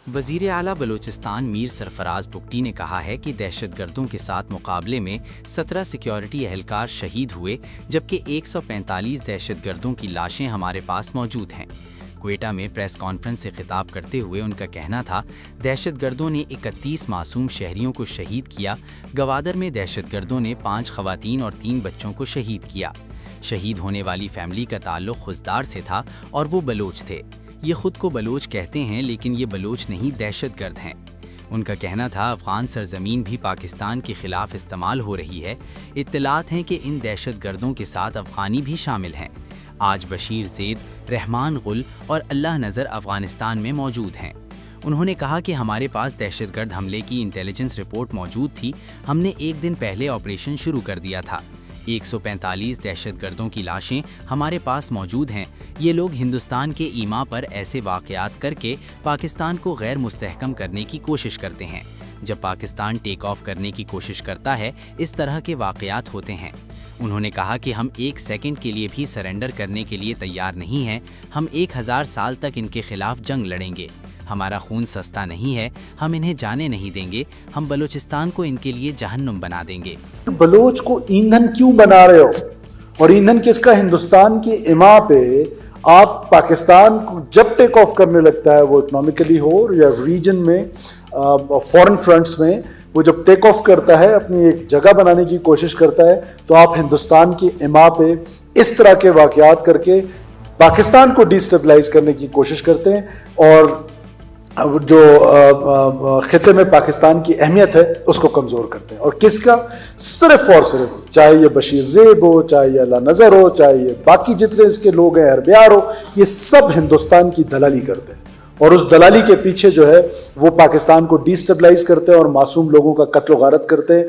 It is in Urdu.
وزیر اعلیٰ بلوچستان میر سرفراز بگٹی نے کہا ہے کہ دہشت گردوں کے ساتھ مقابلے میں 17 سیکیورٹی اہلکار شہید ہوئے جبکہ 145 دہشت گردوں کی لاشیں ہمارے پاس موجود ہیں۔ کوئٹہ میں پریس کانفرنس سے خطاب کرتے ہوئے ان کا کہنا تھا، دہشت گردوں نے 31 معصوم شہریوں کو شہید کیا۔ گوادر میں دہشت گردوں نے 5 خواتین اور 3 بچوں کو شہید کیا۔ شہید ہونے والی فیملی کا تعلق خضدار سے تھا اور وہ بلوچ تھے۔ یہ خود کو بلوچ کہتے ہیں لیکن یہ بلوچ نہیں، دہشت گرد ہیں۔ ان کا کہنا تھا، افغان سرزمین بھی پاکستان کے خلاف استعمال ہو رہی ہے۔ اطلاعات ہیں کہ ان دہشت گردوں کے ساتھ افغانی بھی شامل ہیں۔ آج بشیر زید، رحمان غل اور اللہ نذر افغانستان میں موجود ہیں۔ انہوں نے کہا کہ ہمارے پاس دہشت گرد حملے کی انٹیلیجنس رپورٹ موجود تھی۔ ہم نے ایک دن پہلے آپریشن شروع کر دیا تھا۔ 145 دہشت گردوں کی لاشیں ہمارے پاس موجود ہیں۔ یہ لوگ ہندوستان کے ایما پر ایسے واقعات کر کے پاکستان کو غیر مستحکم کرنے کی کوشش کرتے ہیں۔ جب پاکستان ٹیک آف کرنے کی کوشش کرتا ہے، اس طرح کے واقعات ہوتے ہیں۔ انہوں نے کہا کہ ہم 1 سیکنڈ کے لیے بھی سرنڈر کرنے کے لیے تیار نہیں ہیں۔ ہم 1000 سال تک ان کے خلاف جنگ لڑیں گے۔ ہمارا خون سستا نہیں ہے، ہم انہیں جانے نہیں دیں گے۔ ہم بلوچستان کو ان کے لیے جہنم بنا دیں گے۔ بلوچ کو ایندھن کیوں بنا رہے ہو؟ اور ایندھن کس کا؟ ہندوستان کی ایما پہ آپ پاکستان کو جب ٹیک آف کرنے لگتا ہے، وہ اکنامکلی ہو یا ریجن میں فورن فرنٹس میں، وہ جب ٹیک آف کرتا ہے، اپنی ایک جگہ بنانے کی کوشش کرتا ہے، تو آپ ہندوستان کی ایما پہ اس طرح کے واقعات کر کے پاکستان کو ڈی اسٹیبلائز کرنے کی کوشش کرتے ہیں اور جو خطے میں پاکستان کی اہمیت ہے اس کو کمزور کرتے ہیں۔ اور کس کا؟ صرف اور صرف، چاہے یہ بشیر زیب ہو، چاہے یہ اللہ نذر ہو، چاہے یہ باقی جتنے اس کے لوگ ہیں، اربیار ہو، یہ سب ہندوستان کی دلالی کرتے ہیں اور اس دلالی کے پیچھے جو ہے وہ پاکستان کو ڈی اسٹیبلائز کرتے ہیں اور معصوم لوگوں کا قتل و غارت کرتے ہیں۔